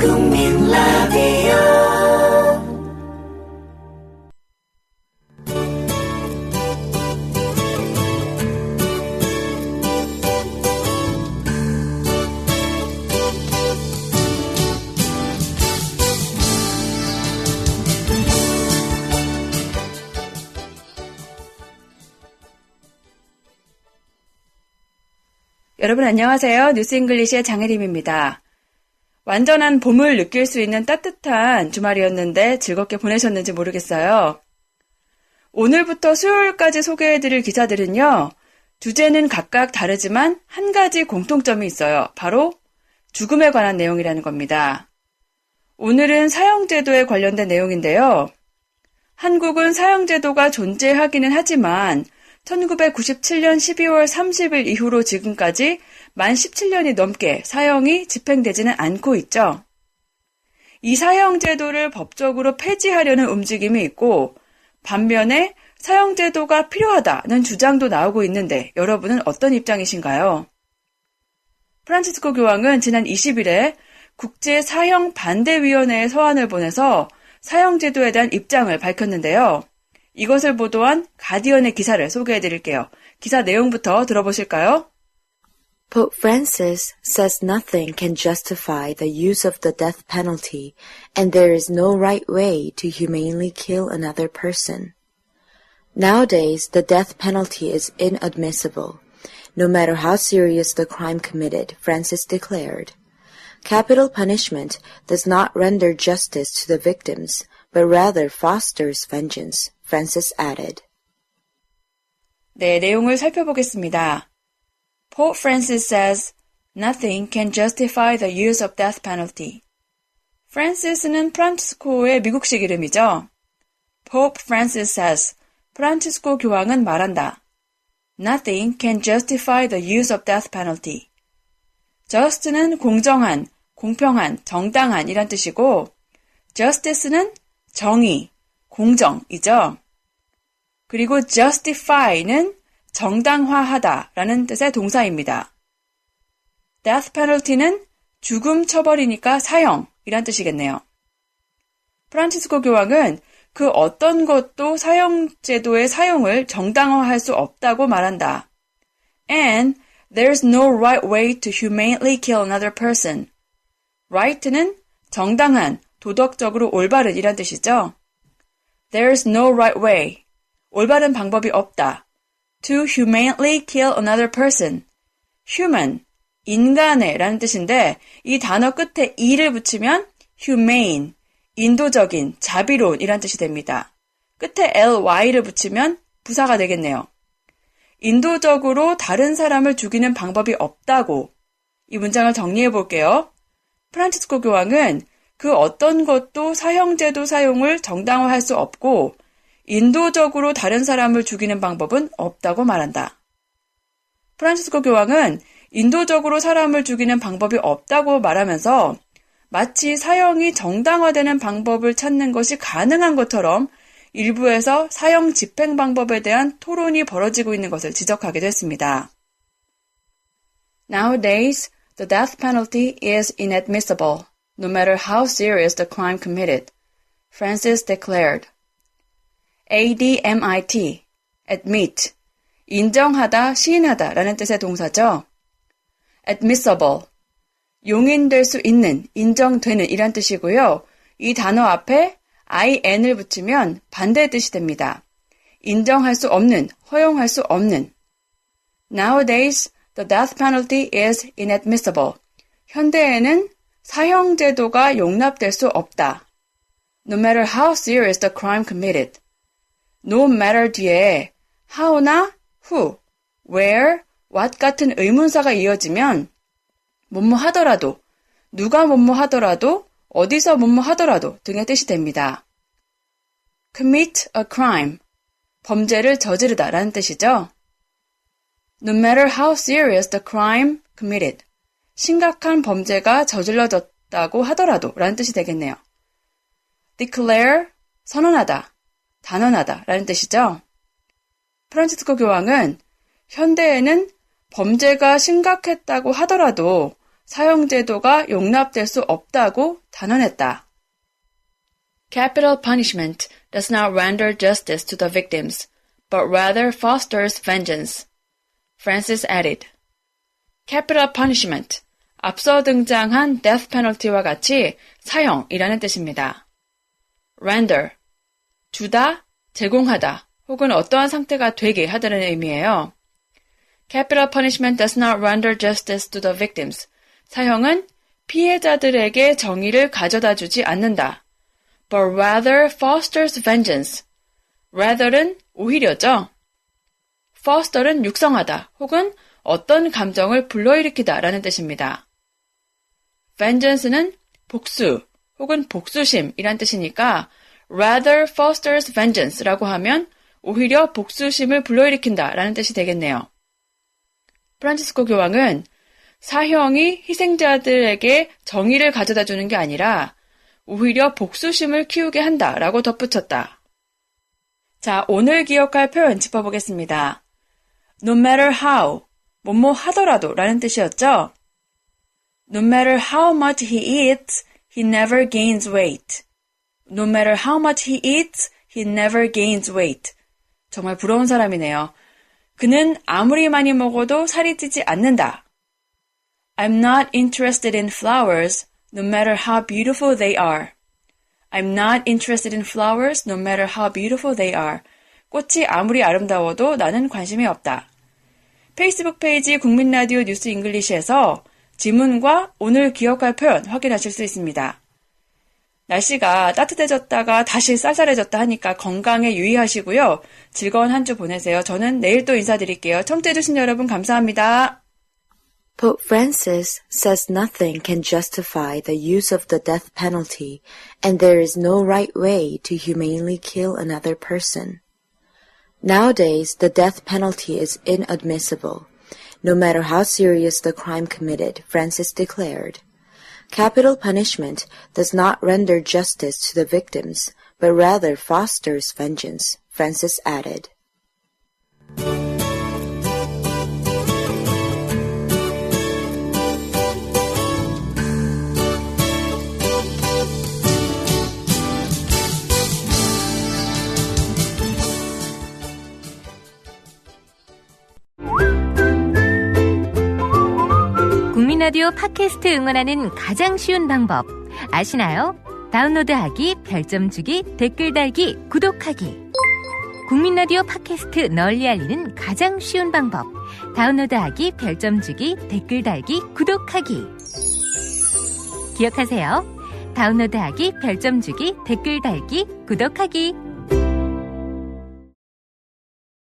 국민 라디오 여러분 안녕하세요. 뉴스잉글리시의 장혜림입니다. 완전한 봄을 느낄 수 있는 따뜻한 주말이었는데 즐겁게 보내셨는지 모르겠어요. 오늘부터 수요일까지 소개해드릴 기사들은요. 주제는 각각 다르지만 한 가지 공통점이 있어요. 바로 죽음에 관한 내용이라는 겁니다. 오늘은 사형제도에 관련된 내용인데요. 한국은 사형제도가 존재하기는 하지만 1997년 12월 30일 이후로 지금까지 만 17년이 넘게 사형이 집행되지는 않고 있죠. 이 사형제도를 법적으로 폐지하려는 움직임이 있고 반면에 사형제도가 필요하다는 주장도 나오고 있는데 여러분은 어떤 입장이신가요? 프란치스코 교황은 지난 20일에 국제사형반대위원회에 서한을 보내서 사형제도에 대한 입장을 밝혔는데요. 이것을 보도한 가디언의 기사를 소개해드릴게요. 기사 내용부터 들어보실까요? Pope Francis says nothing can justify the use of the death penalty, and there is no right way to humanely kill another person. Nowadays, the death penalty is inadmissible, no matter how serious the crime committed, Francis declared. Capital punishment does not render justice to the victims, but rather fosters vengeance, Francis added. 네, 내용을 살펴보겠습니다. Pope Francis says, nothing can justify the use of death penalty. 프란시스는 프란치스코의 미국식 이름이죠. Pope Francis says, 프란치스코 교황은 말한다. Nothing can justify the use of death penalty. just는 공정한, 공평한, 정당한 이란 뜻이고 justice는 정의, 공정이죠. 그리고 justify는 정당화하다라는 뜻의 동사입니다. death penalty는 죽음 처벌이니까 사형이란 뜻이겠네요. 프란치스코 교황은 그 어떤 것도 사형제도의 사용을 정당화할 수 없다고 말한다. And there's no right way to humanely kill another person. right는 정당한, 도덕적으로 올바른 이란 뜻이죠. There's no right way. 올바른 방법이 없다. To humanely kill another person. human, 인간의 라는 뜻인데 이 단어 끝에 e를 붙이면 humane, 인도적인, 자비로운 이란 뜻이 됩니다. 끝에 ly를 붙이면 부사가 되겠네요. 인도적으로 다른 사람을 죽이는 방법이 없다고. 이 문장을 정리해 볼게요. 프란치스코 교황은 그 어떤 것도 사형제도 사용을 정당화할 수 없고 인도적으로 다른 사람을 죽이는 방법은 없다고 말한다. 프란치스코 교황은 인도적으로 사람을 죽이는 방법이 없다고 말하면서 마치 사형이 정당화되는 방법을 찾는 것이 가능한 것처럼 일부에서 사형 집행 방법에 대한 토론이 벌어지고 있는 것을 지적하기도 했습니다. Nowadays, the death penalty is inadmissible, no matter how serious the crime committed, Francis declared. admit, admit, 인정하다, 시인하다 라는 뜻의 동사죠. admissible, 용인될 수 있는, 인정되는 이란 뜻이고요. 이 단어 앞에 in을 붙이면 반대의 뜻이 됩니다. 인정할 수 없는, 허용할 수 없는. Nowadays, the death penalty is inadmissible. 현대에는 사형제도가 용납될 수 없다. No matter how serious the crime committed. No matter 뒤에 how나 who, where, what 같은 의문사가 이어지면 뭐뭐 하더라도, 누가 뭐뭐 하더라도, 어디서 뭐뭐 하더라도 등의 뜻이 됩니다. commit a crime, 범죄를 저지르다 라는 뜻이죠. No matter how serious the crime committed, 심각한 범죄가 저질러졌다고 하더라도 라는 뜻이 되겠네요. declare, 선언하다, 단언하다 라는 뜻이죠. 프란치스코 교황은 현대에는 범죄가 심각했다고 하더라도 사형제도가 용납될 수 없다고 단언했다. Capital punishment does not render justice to the victims, but rather fosters vengeance. Francis added. Capital punishment, 앞서 등장한 death penalty와 같이 사형이라는 뜻입니다. Render, 주다, 제공하다, 혹은 어떠한 상태가 되게 하다는 의미예요. Capital punishment does not render justice to the victims. 사형은 피해자들에게 정의를 가져다 주지 않는다. But rather fosters vengeance. rather는 오히려죠. foster는 육성하다 혹은 어떤 감정을 불러일으키다 라는 뜻입니다. vengeance는 복수 혹은 복수심이란 뜻이니까 rather fosters vengeance라고 하면 오히려 복수심을 불러일으킨다 라는 뜻이 되겠네요. 프란치스코 교황은 사형이 희생자들에게 정의를 가져다 주는 게 아니라 오히려 복수심을 키우게 한다라고 덧붙였다. 자, 오늘 기억할 표현 짚어보겠습니다. No matter how, 뭐뭐 하더라도 라는 뜻이었죠? No matter how much he eats, he never gains weight. No matter how much he eats, he never gains weight. 정말 부러운 사람이네요. 그는 아무리 많이 먹어도 살이 찌지 않는다. I'm not interested in flowers, no matter how beautiful they are. I'm not interested in flowers, no matter how beautiful they are. 꽃이 아무리 아름다워도 나는 관심이 없다. 페이스북 페이지 국민라디오 뉴스 잉글리시에서 지문과 오늘 기억할 표현 확인하실 수 있습니다. 날씨가 따뜻해졌다가 다시 쌀쌀해졌다 하니까 건강에 유의하시고요. 즐거운 한 주 보내세요. 저는 내일 또 인사드릴게요. 청취해주신 여러분 감사합니다. Pope Francis says nothing can justify the use of the death penalty, and there is no right way to humanely kill another person. Nowadays, the death penalty is inadmissible, no matter how serious the crime committed, Francis declared. Capital punishment does not render justice to the victims, but rather fosters vengeance, Francis added. 국민라디오 팟캐스트 응원하는 가장 쉬운 방법 아시나요? 다운로드하기, 별점 주기, 댓글 달기, 구독하기. 국민라디오 팟캐스트 널리 알리는 가장 쉬운 방법. 다운로드하기, 별점 주기, 댓글 달기, 구독하기. 기억하세요. 다운로드하기, 별점 주기, 댓글 달기, 구독하기.